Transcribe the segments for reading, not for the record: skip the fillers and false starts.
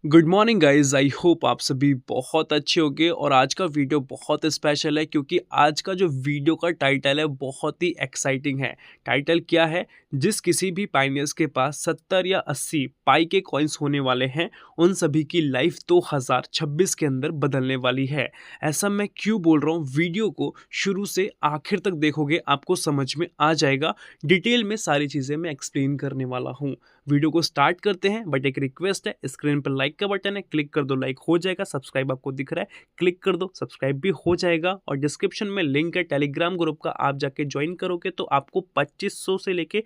Good morning guys. I hope आप सभी बहुत अच्छे होंगे और आज का वीडियो बहुत स्पेशल है क्योंकि आज का जो वीडियो का टाइटल है बहुत ही एक्साइटिंग है। टाइटल क्या है? जिस किसी भी पाइनियर्स के पास 70 या 80 पाई के कॉइन्स होने वाले हैं उन सभी की लाइफ 2026 के अंदर बदलने वाली है। ऐसा मैं क्यों बोल रहा हूँ? वीडियो को शुरू से आखिर तक देखोगे आपको समझ में आ जाएगा। डिटेल में सारी चीज़ें मैं एक्सप्लेन करने वाला हूँ। वीडियो को स्टार्ट करते हैं, बट एक रिक्वेस्ट है, स्क्रीन पर लाइक का बटन है, क्लिक कर दो, लाइक हो जाएगा। सब्सक्राइब आपको दिख रहा है, क्लिक कर दो, सब्सक्राइब भी हो जाएगा। और डिस्क्रिप्शन में लिंक है टेलीग्राम ग्रुप का, आप जाके ज्वाइन करोगे तो आपको 2500 से लेके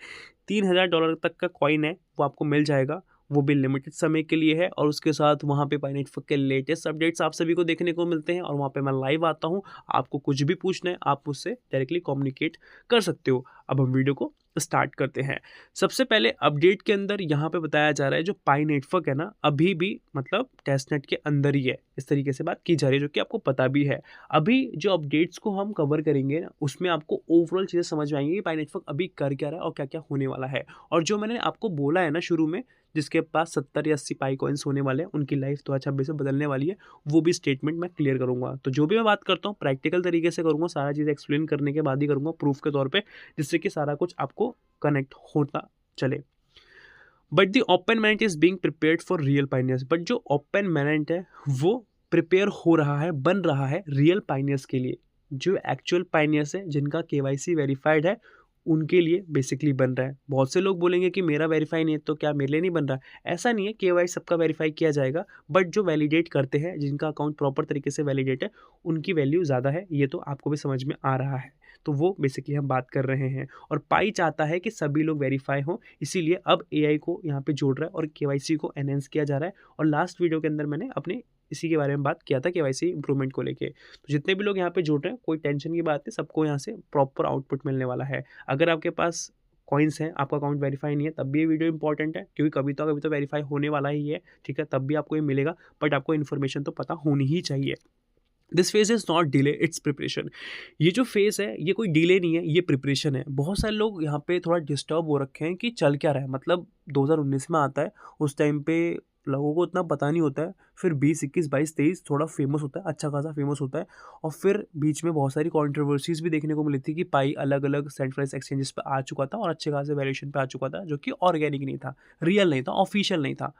$3000 तक का कॉइन है वो आपको मिल जाएगा। वो भी लिमिटेड समय के लिए है और उसके साथ वहाँ पे पाईनेटवर्क के लेटेस्ट अपडेट्स आप सभी को देखने को मिलते हैं और वहाँ पे मैं लाइव आता हूँ। आपको कुछ भी पूछना है आप मुझसे डायरेक्टली कम्युनिकेट कर सकते हो। अब हम वीडियो को स्टार्ट करते हैं। सबसे पहले अपडेट के अंदर यहाँ पे बताया जा रहा है जो पाई नेटवर्क है ना, अभी भी मतलब टेस्टनेट के अंदर ही है, इस तरीके से बात की जा रही है, जो कि आपको पता भी है। अभी जो अपडेट्स को हम कवर करेंगे ना, उसमें आपको ओवरऑल चीज़ें समझ में आएंगी कि पाई नेटवर्क अभी कर क्या रहा है और क्या क्या होने वाला है। और जो मैंने आपको बोला है ना शुरू में, जिसके पास 70 या 80 पाई कॉइन्स होने वाले हैं उनकी लाइफ 2026 में बदलने वाली है, वो भी स्टेटमेंट मैं क्लियर करूंगा। तो जो भी मैं बात करता हूँ प्रैक्टिकल तरीके से करूंगा, सारा चीज़ एक्सप्लेन करने के बाद ही करूंगा प्रूफ के तौर पे, जिससे कि सारा कुछ आपको कनेक्ट होता चले। But the open mainnet is being prepared for real Pioneers. But जो ओपन मैनेंट है वो प्रिपेयर हो रहा है, बन रहा है रियल पाइनियर्स के लिए। जो एक्चुअल पाइनियर्स है जिनका केवाईसी वेरीफाइड है उनके लिए बेसिकली बन रहा है। बहुत से लोग बोलेंगे कि मेरा वेरीफाई नहीं है तो क्या मेरे लिए नहीं बन रहा है? ऐसा नहीं है, केवाईसी सबका वेरीफाई किया जाएगा, बट जो वैलिडेट करते हैं, जिनका अकाउंट प्रॉपर तरीके से वैलिडेट है, उनकी वैल्यू ज़्यादा है। ये तो आपको भी समझ में आ रहा है। तो वो बेसिकली हम बात कर रहे हैं और पाई चाहता है कि सभी लोग वेरीफाई हों, इसीलिए अब एआई को यहाँ पे जोड़ रहा है और केवाईसी को एनहेंस किया जा रहा है। और लास्ट वीडियो के अंदर मैंने अपने इसी के बारे में बात किया था, केवाईसी इंप्रूवमेंट को लेके। तो जितने भी लोग यहाँ पे जुड़ रहे हैं, कोई टेंशन की बात नहीं, सबको यहाँ से प्रॉपर आउटपुट मिलने वाला है। अगर आपके पास कॉइन्स हैं, आपका अकाउंट वेरीफाई नहीं है, तब भी ये वीडियो इंपॉर्टेंट है, क्योंकि कभी तो वेरीफाई होने वाला ही है, ठीक है? तब भी आपको ये मिलेगा, बट आपको इन्फॉर्मेशन तो पता होनी ही चाहिए। This phase is not delay, it's preparation. ये जो फेज है ये कोई डिले नहीं है, ये प्रिपरेशन है। बहुत सारे लोग यहाँ पे थोड़ा डिस्टर्ब हो रखे हैं कि चल क्या रहा है, मतलब 2019 में आता है, उस टाइम पे लोगों को इतना पता नहीं होता है। फिर 20, 21, 22, 23 थोड़ा फेमस होता है, अच्छा खासा फेमस होता है। और फिर बीच में बहुत सारी कॉन्ट्रोवर्सीज भी देखने को मिली थी कि पाई अलग अलग सेंट्रलाइज एक्सचेंजेस पे आ चुका था और अच्छे खासे वैल्यूएशन पे आ चुका था, जो कि ऑर्गेनिक नहीं था, रियल नहीं था, ऑफिशियल नहीं था।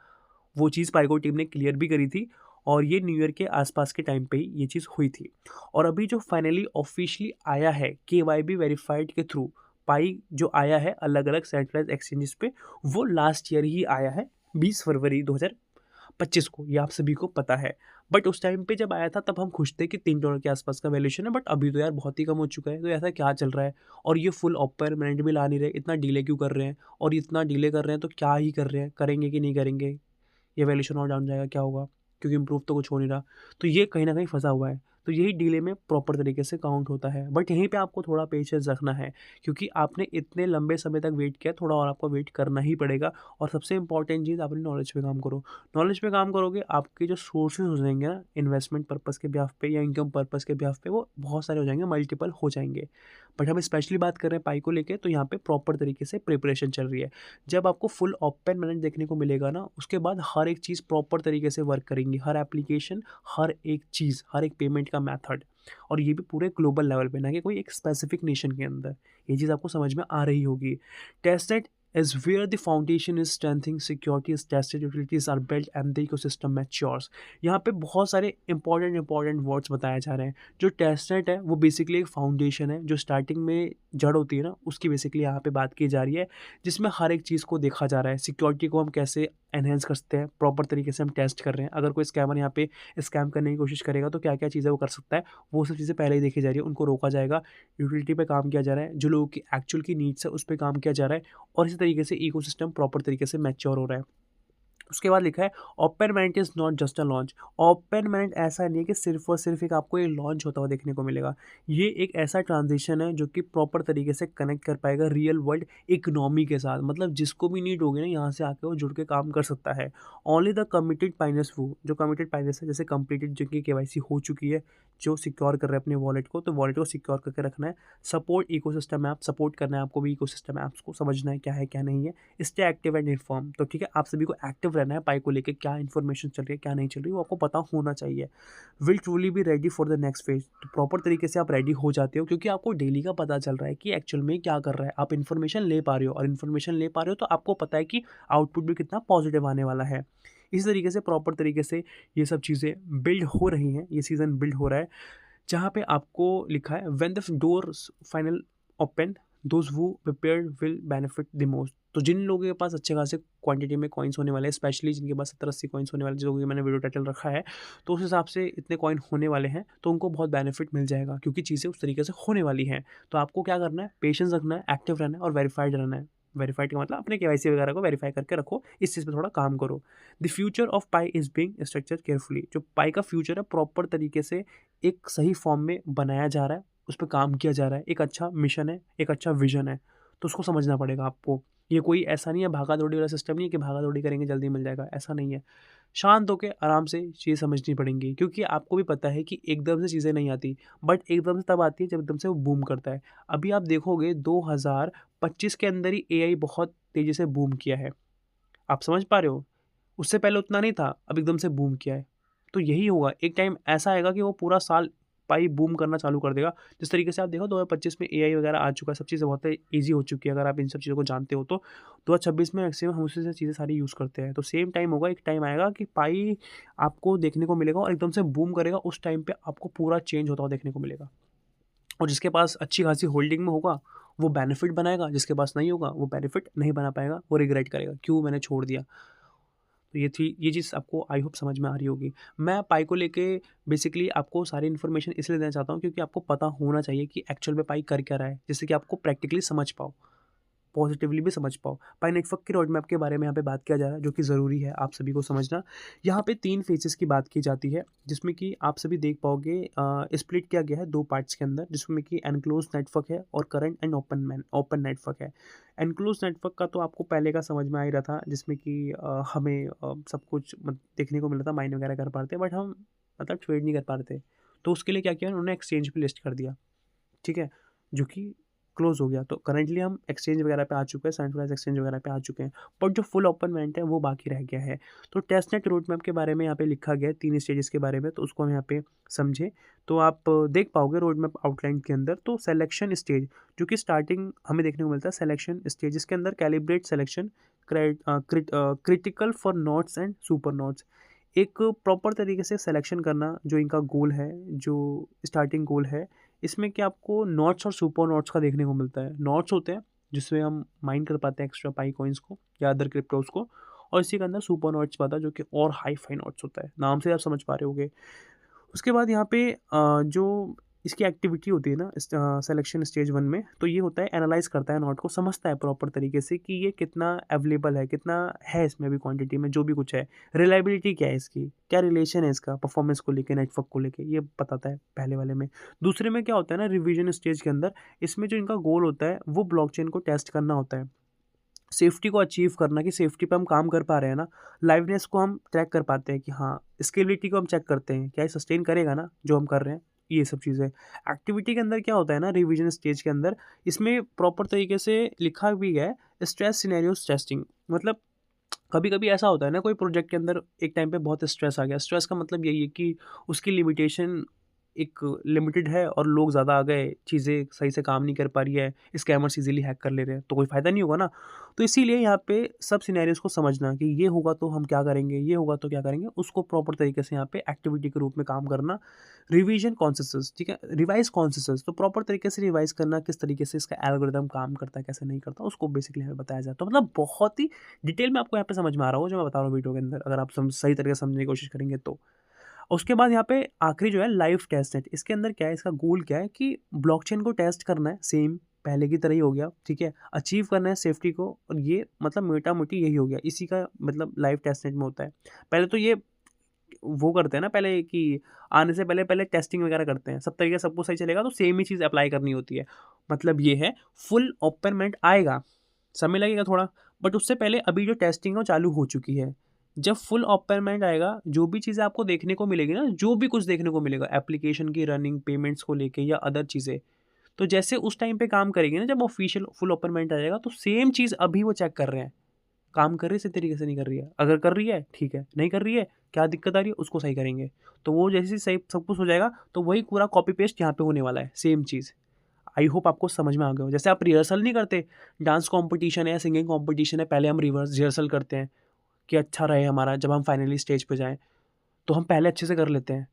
वो चीज़ पाइको टीम ने क्लियर भी करी थी और ये न्यू ईयर के आसपास के टाइम पे ही ये चीज़ हुई थी। और अभी जो फाइनली ऑफिशियली आया है केवाईबी वेरीफाइड के थ्रू, पाई जो आया है अलग अलग सेंट्रलाइज एक्सचेंजेस पे, वो लास्ट ईयर ही आया है, 20 फरवरी 2025 को। ये आप सभी को पता है। बट उस टाइम पे जब आया था तब हम खुश थे कि $3 के आसपास का वैल्यूएशन है, बट अभी तो यार बहुत ही कम हो चुका है। तो ऐसा क्या चल रहा है? और ये फुल परमानेंट भी ला नहीं रहे, इतना डिले क्यों कर रहे हैं? और इतना डिले कर रहे हैं तो क्या ही कर रहे हैं, करेंगे कि नहीं करेंगे? ये वैल्यूएशन और डाउन जाएगा, क्या होगा? क्योंकि इम्प्रूव तो कुछ हो नहीं रहा। तो ये कहीं न कहीं फँसा हुआ है। तो यही डिले में प्रॉपर तरीके से काउंट होता है। बट यहीं पे आपको थोड़ा पेशेंस रखना है, क्योंकि आपने इतने लंबे समय तक वेट किया, थोड़ा और आपको वेट करना ही पड़ेगा। और सबसे इम्पोर्टेंट चीज़, अपनी नॉलेज पे काम करो। नॉलेज पे काम करोगे, आपके जो सोर्सेज़ हो जाएँगे ना, इन्वेस्टमेंट पर्पज़ के बिहाफ़ पे या इनकम पर्पज़ के बिहाफ़ पे, वो बहुत सारे हो जाएँगे, मल्टीपल हो जाएँगे। बट हम स्पेशली बात कर रहे हैं पाई को लेके, तो यहाँ पे प्रॉपर तरीके से प्रिपरेशन चल रही है। जब आपको फुल ओपन मैनेज देखने को मिलेगा ना, उसके बाद हर एक चीज़ प्रॉपर तरीके से वर्क करेंगी, हर एप्लीकेशन, हर एक चीज़, हर एक पेमेंट का मेथड। और ये भी पूरे ग्लोबल लेवल पे, ना कि कोई एक स्पेसिफिक नेशन के अंदर। ये चीज़ आपको समझ में आ रही होगी। Testnet is where the foundation is strengthening, security is tested, utilities are built and the ecosystem matures। यहाँ पे बहुत सारे इंपॉर्टेंट वर्ड्स बताए जा रहे हैं। जो टेस्टनेट है वो बेसिकली एक फाउंडेशन है, जो स्टार्टिंग में जड़ होती है ना, उसकी बेसिकली यहाँ पे बात की जा रही है, जिसमें हर एक चीज़ को देखा जा रहा है। सिक्योरिटी को हम कैसे एनहेंस कर सकते हैं, प्रॉपर तरीके से हम टेस्ट कर रहे हैं। अगर कोई स्कैमर यहाँ पे स्कैम करने की कोशिश करेगा तो क्या क्या चीज़ें वो कर सकता है, वो सब चीज़ें पहले ही देखी जा रही है, उनको रोका जाएगा। यूटिलिटी पे काम किया जा रहा है, जो लोगों की एक्चुअल की नीड्स है उस पे काम किया जा रहा है। और इसी तरीके से इकोसिस्टम प्रॉपर तरीके से मैच्योर हो रहा है। उसके बाद लिखा है open mainnet is not just a launch. Open mainnet ऐसा नहीं है कि सिर्फ और सिर्फ एक आपको ये लॉन्च होता हुआ देखने को मिलेगा। ये एक ऐसा ट्रांजिशन है जो कि प्रॉपर तरीके से कनेक्ट कर पाएगा रियल वर्ल्ड इकोनॉमी के साथ। मतलब जिसको भी नीड होगी ना, यहाँ से आके वो जुड़ के काम कर सकता है। ओनली द कमिटेड पाइनर्स, वो जो कमिटेड पाइनर्स है, जैसे कंप्लीटेड जिनकी केवाईसी हो चुकी है, जो सिक्योर कर रहे हैं अपने वॉलेट को, तो वॉलेट को सिक्योर करके रखना है। सपोर्ट इकोसिस्टम ऐप, सपोर्ट करना है आपको भी, इकोसिस्टम ऐप्स को समझना है क्या है क्या नहीं है। Stay active and inform. तो ठीक है, आप सभी को एक्टिव रहना है पाई को लेके, क्या इन्फॉर्मेशन चल रही है क्या नहीं चल रही, वो आपको पता होना चाहिए। Will truly be ready for the next phase, तो प्रॉपर तरीके से आप रेडी हो जाते हो क्योंकि आपको डेली का पता चल रहा है कि एक्चुअल में क्या कर रहा है, आप इन्फॉर्मेशन ले पा रहे हो, और इन्फॉर्मेशन ले पा रहे हो तो आपको पता है कि आउटपुट भी कितना पॉजिटिव आने वाला है। इसी तरीके से प्रॉपर तरीके से ये सब चीज़ें बिल्ड हो रही हैं, ये सीज़न बिल्ड हो रहा है, जहाँ पे आपको लिखा है when the doors final open those who prepared will benefit the most. तो जिन लोगों के पास अच्छे खासे क्वांटिटी में कॉइन्स होने वाले हैं, स्पेशली जिनके पास 70-80 कॉइन्स होने वाले, जो कि मैंने वीडियो टाइटल रखा है, तो उस हिसाब से इतने कॉइन होने वाले हैं तो उनको बहुत बेनिफिट मिल जाएगा क्योंकि चीज़ें उस तरीके से होने वाली हैं। तो आपको क्या करना है, पेशेंस रखना है, एक्टिव रहना है और वेरीफाइड रहना है। वेरीफाइड का मतलब अपने केवाईसी वगैरह को वेरीफाई करके रखो, इस चीज़ पे थोड़ा काम करो। The future of pi is being structure carefully, जो पाई का फ्यूचर है प्रॉपर तरीके से एक सही फॉर्म में बनाया जा रहा है, उस पर काम किया जा रहा है, एक अच्छा मिशन है, एक अच्छा विजन है, तो उसको समझना पड़ेगा आपको। ये कोई ऐसा नहीं है भागा दौड़ी वाला सिस्टम नहीं है कि भागा दौड़ी करेंगे जल्दी मिल जाएगा, ऐसा नहीं है। शांत होकर आराम से चीज़ें समझनी पड़ेंगी क्योंकि आपको भी पता है कि एकदम से चीज़ें नहीं आती, बट एकदम से तब आती है जब एकदम से वो बूम करता है। अभी आप देखोगे 2025 के अंदर ही एआई बहुत तेज़ी से बूम किया है, आप समझ पा रहे हो? उससे पहले उतना नहीं था, अब एकदम से बूम किया है। तो यही होगा, एक टाइम ऐसा आएगा कि वो पूरा साल पाई बूम करना चालू कर देगा। जिस तरीके से आप देखो 2025 में एआई वगैरह आ चुका है, सब चीज़ें बहुत ईज़ी हो चुकी है, अगर आप इन सब चीज़ों को जानते हो तो। 2026 में मैक्सिमम हम उससे चीज़ें सारी यूज़ करते हैं। तो सेम टाइम होगा, एक टाइम आएगा कि पाई आपको देखने को मिलेगा और एकदम से बूम करेगा, उस टाइम पे आपको पूरा चेंज होता हुआ देखने को मिलेगा। और जिसके पास अच्छी खासी होल्डिंग में होगा, वो बेनिफिट बनाएगा, जिसके पास नहीं होगा, वो बेनिफिट नहीं बना पाएगा, वो रिग्रेट करेगा, क्यों मैंने छोड़ दिया। तो ये चीज़ आपको आई होप समझ में आ रही होगी। मैं पाई को लेके बेसिकली आपको सारी इन्फॉर्मेशन इसलिए देना चाहता हूँ क्योंकि आपको पता होना चाहिए कि एक्चुअल में पाई कर क्या रहा है, जिससे कि आपको प्रैक्टिकली समझ पाओ, पॉजिटिवली भी समझ पाओ। पाई नेटवर्क की रोड मैप के बारे में यहाँ पे बात किया जा रहा है, जो कि ज़रूरी है आप सभी को समझना। यहाँ पे 3 फेजेस की बात की जाती है, जिसमें कि आप सभी देख पाओगे स्प्लिट किया गया है 2 पार्ट्स के अंदर, जिसमें कि एनक्लोज नेटवर्क है और करंट एंड ओपन नेटवर्क है। एनक्लोज नेटवर्क का तो आपको पहले का समझ में आ ही रहा था, जिसमें कि हमें सब कुछ देखने को मिल रहा था, माइन वगैरह कर पा रहे थे, बट हम मतलब ट्रेड नहीं कर पा रहे थे। तो उसके लिए क्या किया उन्होंने, एक्सचेंज पे लिस्ट कर दिया, ठीक है, जो कि क्लोज हो गया। तो करंटली हम एक्सचेंज वगैरह पे आ चुके हैं, सेंट्रलाइज एक्सचेंज वगैरह पे आ चुके हैं, बट जो फुल ओपनमेंट है वो बाकी रह गया है। तो टेस्टनेट रोड मैप के बारे में यहाँ पे लिखा गया है 3 स्टेजेस के बारे में, तो उसको हम यहाँ पे समझें तो आप देख पाओगे रोड मैप आउटलाइन के अंदर। तो सेलेक्शन स्टेज जो कि स्टार्टिंग हमें देखने को मिलता है, सेलेक्शन स्टेज, इसके अंदर calibrate selection, critical for notes and super notes, एक प्रॉपर तरीके से सिलेक्शन करना जो इनका गोल है, जो स्टार्टिंग गोल है, इसमें कि आपको नोट्स और सुपर नोट्स का देखने को मिलता है। नोट्स होते हैं जिसमें हम माइन कर पाते हैं एक्स्ट्रा पाई कॉइन्स को या अदर क्रिप्टोज को, और इसी के अंदर सुपर नोट्स पाता है जो कि और हाई फाई नोट्स होता है, नाम से आप समझ पा रहे होगे। उसके बाद यहाँ पे जो इसकी एक्टिविटी होती है ना सिलेक्शन स्टेज 1 में, तो ये होता है एनालाइज करता है नोट को, समझता है प्रॉपर तरीके से कि ये कितना अवेलेबल है, कितना है इसमें भी क्वांटिटी में जो भी कुछ है, रिलायबिलिटी क्या है इसकी, क्या रिलेशन है इसका परफॉर्मेंस को लेके, नेटवर्क को लेके, ये बताता है पहले वाले में। दूसरे में क्या होता है ना, रिवीजन स्टेज के अंदर, इसमें जो इनका गोल होता है वो ब्लॉकचेन को टेस्ट करना होता है, सेफ्टी को अचीव करना, कि सेफ्टी पे हम काम कर पा रहे हैं ना, लाइवनेस को हम ट्रैक कर पाते हैं कि हाँ, स्केलेबिलिटी को हम चेक करते हैं क्या ये सस्टेन करेगा ना जो हम कर रहे हैं, ये सब चीज़ें। एक्टिविटी के अंदर क्या होता है ना, रिवीजन स्टेज के अंदर, इसमें प्रॉपर तरीके से लिखा भी गया है स्ट्रेस सिनेरियोस टेस्टिंग। मतलब कभी कभी ऐसा होता है ना, कोई प्रोजेक्ट के अंदर एक टाइम पे बहुत स्ट्रेस आ गया, स्ट्रेस का मतलब यही है कि उसकी लिमिटेशन एक लिमिटेड है और लोग ज़्यादा आ गए, चीज़ें सही से काम नहीं कर पा रही है, स्कैमर्स इजीली हैक कर ले रहे हैं, तो कोई फ़ायदा नहीं होगा ना। तो इसीलिए यहाँ पे सब सिनेरियोस को समझना कि ये होगा तो हम क्या करेंगे, ये होगा तो क्या करेंगे, उसको प्रॉपर तरीके से यहाँ पे एक्टिविटी के रूप में काम करना। रिवीजन कॉन्सेंसस, ठीक है, रिवाइज कॉन्सेंसस, तो प्रॉपर तरीके से रिवाइज करना किस तरीके से इसका एल्गोरिदम काम करता है, कैसे नहीं करता, उसको बेसिकली हमें बताया जाता है। मतलब बहुत ही डिटेल में आपको यहाँ पे समझ में आ रहा हो जो मैं बता रहा हूँ वीडियो के अंदर, अगर आप सही तरीके से समझने की कोशिश करेंगे तो। उसके बाद यहाँ पे आखिरी जो है लाइव टेस्ट नेट, इसके अंदर क्या है, इसका गोल क्या है कि ब्लॉकचेन को टेस्ट करना है, सेम पहले की तरह ही हो गया, ठीक है, अचीव करना है सेफ्टी को, और ये मतलब मोटा मोटी यही हो गया, इसी का मतलब लाइव टेस्ट नेट में होता है। पहले तो ये वो करते हैं ना, पहले कि आने से पहले पहले टेस्टिंग वगैरह करते हैं, सब तरीके सब कुछ सही चलेगा तो सेम ही चीज़ अप्लाई करनी होती है। मतलब ये है फुल ओपनमेंट आएगा, समय लगेगा थोड़ा, बट उससे पहले अभी जो टेस्टिंग है वो चालू हो चुकी है। जब फुल ओपनमेंट आएगा, जो भी चीज़ें आपको देखने को मिलेगी ना, जो भी कुछ देखने को मिलेगा एप्लीकेशन की रनिंग, पेमेंट्स को लेके या अदर चीज़ें, तो जैसे उस टाइम पे काम करेगी ना, जब ऑफिशियल फुल ओपनमेंट आ जाएगा, तो सेम चीज़ अभी वो चेक कर रहे हैं, काम कर रही है इसी तरीके से नहीं कर रही है, अगर कर रही है ठीक है, नहीं कर रही है क्या दिक्कत आ रही है उसको सही करेंगे। तो वो जैसे ही सही सब कुछ हो जाएगा तो वही पूरा कॉपी पेस्ट यहाँ पे होने वाला है, सेम चीज़। आई होप आपको समझ में आ गया हो। जैसे आप रिहर्सल नहीं करते, डांस कॉम्पिटिशन है या सिंगिंग कॉम्पिटिशन है, पहले हम रिहर्सल करते हैं कि अच्छा रहे हमारा, जब हम फाइनली स्टेज पे जाएँ तो हम पहले अच्छे से कर लेते हैं,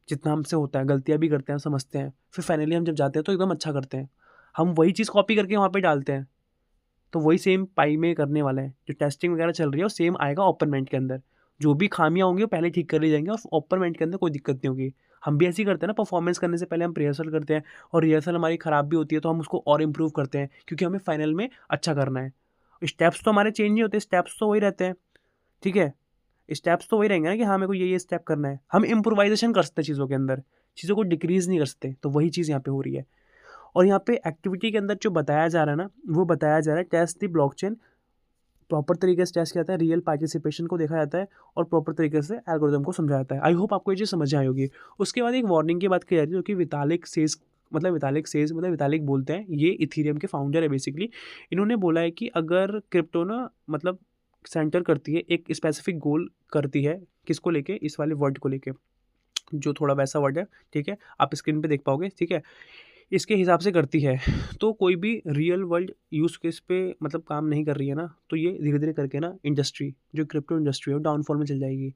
जितना हमसे होता है, गलतियाँ भी करते हैं, समझते हैं, फिर फाइनली हम जब जाते हैं तो एकदम अच्छा करते हैं। हम वही चीज़ कॉपी करके वहाँ पे डालते हैं, तो वही सेम पाई में करने वाला है। जो टेस्टिंग वगैरह चल रही है वो सेम आएगा ओपन मेंट के अंदर। जो भी खामियाँ होंगी वो पहले ठीक कर ली जाएंगी और ओपन मेंट के अंदर कोई दिक्कत नहीं होगी। हम भी ऐसे ही करते हैं ना, परफॉर्मेंस करने से पहले हम रिहर्सल करते हैं और रिहर्सल हमारी ख़राब भी होती है तो हम उसको और इम्प्रूव करते हैं क्योंकि हमें फाइनल में अच्छा करना है। स्टेप्स तो हमारे चेंज नहीं होते, स्टेप्स तो वही रहते हैं, ठीक है। स्टेप्स तो वही रहेंगे ना कि हाँ मेरे को ये स्टेप करना है। हम इम्प्रोवाइजेशन कर सकते हैं चीज़ों के अंदर, चीज़ों को डिक्रीज़ नहीं कर सकते। तो वही चीज़ यहाँ पे हो रही है। और यहाँ पे एक्टिविटी के अंदर जो बताया जा रहा है ना, वो बताया जा रहा है टेस्ट द ब्लॉकचेन। प्रॉपर तरीके से टेस्ट किया जाता है, रियल पार्टिसिपेशन को देखा जाता है और प्रॉपर तरीके से एल्गोरिथम को समझाया जाता है। आई होप आपको ये चीज़ समझ आई होगी। उसके बाद एक वार्निंग की बात की जा रही है जो कि वितालिक बोलते हैं, ये इथीरियम के फाउंडर है बेसिकली। इन्होंने बोला है कि अगर क्रिप्टो ना मतलब सेंटर करती है, एक स्पेसिफिक गोल करती है, किसको लेके, इस वाले वर्ड को लेके, जो थोड़ा वैसा वर्ड है, ठीक है, आप स्क्रीन पे देख पाओगे, ठीक है, इसके हिसाब से करती है तो कोई भी रियल वर्ल्ड यूज़ केस पे मतलब काम नहीं कर रही है ना, तो ये धीरे धीरे करके ना इंडस्ट्री, जो क्रिप्टो इंडस्ट्री है, वो डाउनफॉल में चल जाएगी।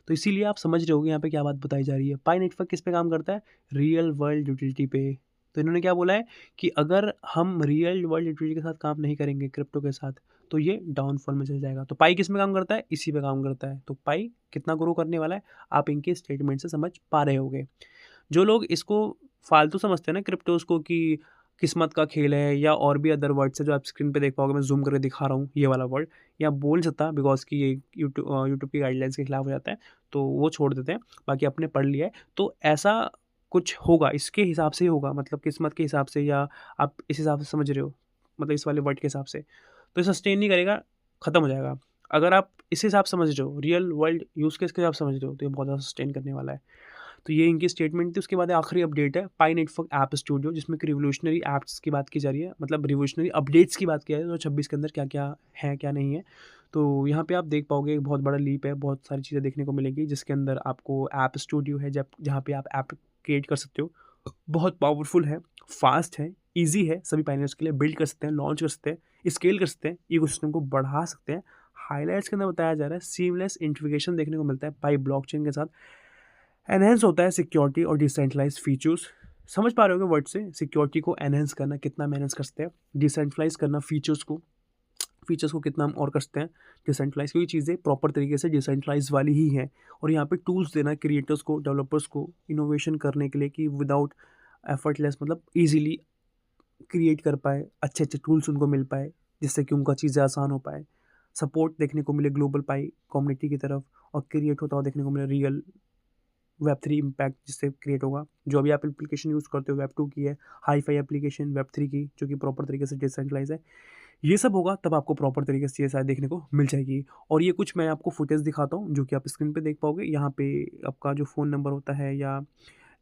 तो इसीलिए आप समझ रहे होगे यहाँ पे क्या बात बताई जा रही है। पाई नेटवर्क किस पे काम करता है, रियल वर्ल्ड यूटिलिटी पे। तो इन्होंने क्या बोला है कि अगर हम रियल वर्ल्ड यूटिलिटी के साथ काम नहीं करेंगे क्रिप्टो के साथ, तो ये डाउनफॉल में चल जाएगा। तो पाई किस में काम करता है, इसी पे काम करता है। तो पाई कितना ग्रो करने वाला है आप इनके स्टेटमेंट से समझ पा रहे होगे। जो लोग इसको फालतू समझते हैं ना क्रिप्टोज़ को कि किस्मत का खेल है या और भी अदर वर्ड्स है जो आप स्क्रीन पे देख पाओगे, मैं ज़ूम करके दिखा रहा हूँ ये वाला वर्ड, या बोल नहीं सकता बिकॉज़ कि ये यूट्यूब की गाइडलाइंस के खिलाफ हो जाता है, तो वो छोड़ देते हैं। बाकी आपने पढ़ लिया है तो ऐसा कुछ होगा, इसके हिसाब से ही होगा, मतलब किस्मत के हिसाब से, या आप इस हिसाब से समझ रहे हो, मतलब इस वाले वर्ड के हिसाब से। तो ये सस्टेन नहीं करेगा, ख़त्म हो जाएगा। अगर आप इस हिसाब से समझ रहे हो, रियल वर्ल्ड यूज़ केस के हिसाब से समझ रहे हो, तो ये बहुत ज़्यादा सस्टेन करने वाला है। तो ये इनकी स्टेटमेंट थी। उसके बाद आखिरी अपडेट है पाई नेटवर्क ऐप स्टूडियो, जिसमें कि रिवोल्यूशनरी ऐप्स की बात की जा रही है, मतलब रिवोल्यूशनरी अपडेट्स की बात की जा रही है 2026 के अंदर क्या क्या है क्या नहीं है। तो यहाँ पे आप देख पाओगे एक बहुत बड़ा लीप है, बहुत सारी चीज़ें देखने को मिलेगी, जिसके अंदर आपको ऐप स्टूडियो है जब जहाँ पे आप ऐप क्रिएट कर सकते हो। बहुत पावरफुल है, फास्ट है, ईजी है, सभी पाइनियर्स के लिए बिल्ड कर सकते हैं, लॉन्च कर सकते हैं, स्केल कर सकते हैं, इकोसिस्टम को बढ़ा सकते हैं। हाइलाइट्स के अंदर बताया जा रहा है सीमलेस इंटीग्रेशन देखने को मिलता है पाई ब्लॉकचेन के साथ। एनहेंस होता है सिक्योरिटी और डिसेंट्रलाइज फीचर्स। समझ पा रहे होगे वर्ड से, सिक्योरिटी को एनहेंस करना, कितना हम एनहेंस कर सकते हैं, डिसेंट्रलाइज करना फीचर्स को कितना हम और कर सकते हैं डिसेंट्रलाइज, क्योंकि चीज़ें प्रॉपर तरीके से डिसेंट्रलाइज वाली ही हैं। और यहाँ पे टूल्स देना क्रिएटर्स को, डेवलपर्स को इनोवेशन करने के लिए कि विदाउट एफर्टलेस, मतलब ईजिली क्रिएट कर पाए, अच्छे अच्छे टूल्स उनको मिल पाए जिससे कि उनका चीज़ें आसान हो पाए। सपोर्ट देखने को मिले ग्लोबल पाई कम्युनिटी की तरफ, और क्रिएट होता हुआ देखने को मिले रियल वेब 3 इम्पैक्ट जिससे क्रिएट होगा। जो अभी आप एप्लीकेशन यूज़ करते हो वेब 2 की है, हाई-फाई एप्लीकेशन वेब 3 की, जो कि प्रॉपर तरीके से डिसेंट्रलाइज़ है। ये सब होगा तब आपको प्रॉपर तरीके से ये सारी देखने को मिल जाएगी। और ये कुछ मैं आपको फुटेज दिखाता हूँ जो कि आप स्क्रीन पे देख पाओगे। यहाँ पे आपका जो फ़ोन नंबर होता है, या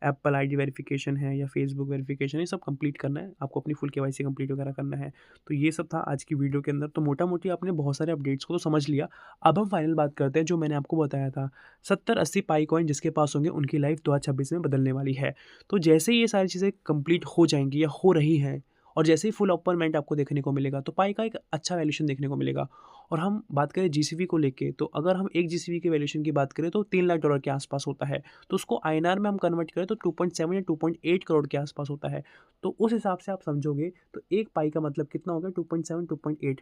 एप्पल आईडी वेरिफिकेशन है, या फेसबुक वेरिफिकेशन, ये सब कंप्लीट करना है आपको, अपनी फुल केवाईसी कंप्लीट वगैरह करना है। तो ये सब था आज की वीडियो के अंदर। तो मोटा मोटी आपने बहुत सारे अपडेट्स को तो समझ लिया। अब हम फाइनल बात करते हैं जो मैंने आपको बताया था, 70-80 पाई कॉइन जिसके पास होंगे उनकी लाइफ 2026 में बदलने वाली है। तो जैसे ही ये सारी चीज़ें कंप्लीट हो जाएंगी या हो रही हैं, और जैसे ही फुल अपर्मेंट आपको देखने को मिलेगा, तो पाई का एक अच्छा वैल्यूएशन देखने को मिलेगा। और हम बात करें जीसीवी को लेके, तो अगर हम एक जीसीवी के वैल्यूएशन की बात करें तो $3 लाख के आसपास होता है। तो उसको आईएनआर में हम कन्वर्ट करें तो 2.7 या 2.8 करोड़ के आसपास होता है। तो उस हिसाब से आप समझोगे तो एक पाई का मतलब कितना होगा, 2.7 2.8।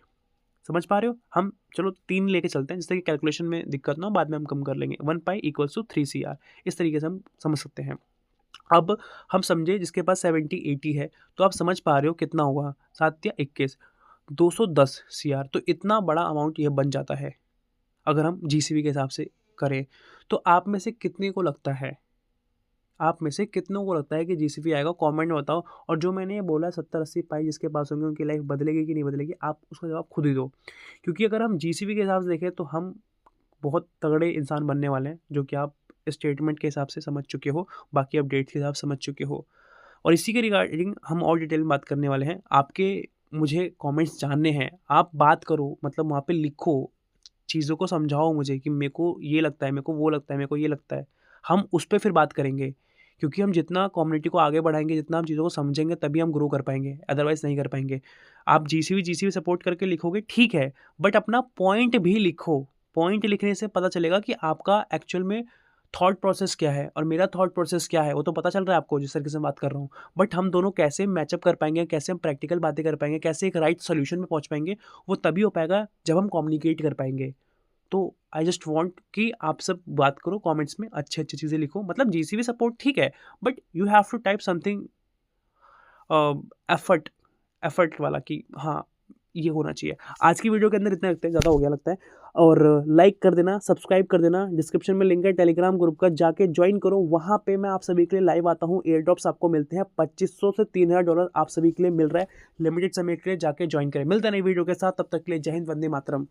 समझ पा रहे हो। हम चलो 3 लेके चलते हैं जिससे कि कैलकुलेशन में दिक्कत ना हो, बाद में हम कम कर लेंगे। 1 पाई इक्वल्स टू 3 CR, इस तरीके से हम समझ सकते हैं। अब हम समझे जिसके पास 70-80 है, तो आप समझ पा रहे हो कितना होगा, 7 या 21, 210 CR। तो इतना बड़ा अमाउंट ये बन जाता है अगर हम जीसीबी के हिसाब से करें। तो आप में से कितनों को लगता है कि जीसीबी आएगा, कमेंट में बताओ। और जो मैंने ये बोला 70-80 पाई जिसके पास होंगे उनकी लाइफ बदलेगी कि नहीं बदलेगी, आप उसका जवाब खुद ही दो। क्योंकि अगर हम जीसीबी के हिसाब से देखें तो हम बहुत तगड़े इंसान बनने वाले हैं, जो कि आप स्टेटमेंट के हिसाब से समझ चुके हो, बाकी अपडेट के हिसाब से समझ चुके हो। और इसी के रिगार्डिंग हम और डिटेल में बात करने वाले हैं। आपके मुझे कमेंट्स जानने हैं, आप बात करो, मतलब वहाँ पे लिखो, चीज़ों को समझाओ मुझे कि मेरे को ये लगता है, मेरे को वो लगता है, मेरे को ये लगता है। हम उस पे फिर बात करेंगे, क्योंकि हम जितना कम्युनिटी को आगे बढ़ाएँगे, जितना हम चीज़ों को समझेंगे तभी हम ग्रो कर पाएँगे, अदरवाइज़ नहीं कर पाएँगे। आप जीसीबी सपोर्ट करके लिखोगे ठीक है, बट अपना पॉइंट भी लिखो। पॉइंट लिखने से पता चलेगा कि आपका एक्चुअल में थॉट प्रोसेस क्या है और मेरा थॉट प्रोसेस क्या है, वो तो पता चल रहा है आपको जिस तरीके से मैं बात कर रहा हूँ। बट हम दोनों कैसे मैचअप कर पाएँगे, कैसे हम प्रैक्टिकल बातें कर पाएँगे, कैसे एक राइट सॉल्यूशन में पहुँच पाएँगे, वो तभी हो पाएगा जब हम कम्युनिकेट कर पाएँगे। तो आई जस्ट वांट कि आप सब बात करो कमेंट्स में, अच्छी-अच्छी चीज़ें लिखो। मतलब जीसीबी सपोर्ट ठीक है, but you have to type something effort effort वाला कि हाँ, ये होना चाहिए। आज की वीडियो के अंदर इतना रखते हैं, ज़्यादा हो गया लगता है। और लाइक कर देना, सब्सक्राइब कर देना, डिस्क्रिप्शन में लिंक है टेलीग्राम ग्रुप का, जाके ज्वाइन करो। वहाँ पे मैं आप सभी के लिए लाइव आता हूँ। एयर ड्रॉप्स आपको मिलते हैं, $2500 से $3000 आप सभी के लिए मिल रहा है लिमिटेड समय के लिए। जाके ज्वाइन करें। मिलते हैं नई वीडियो के साथ, तब तक के लिए जय हिंद, वंदे मातरम।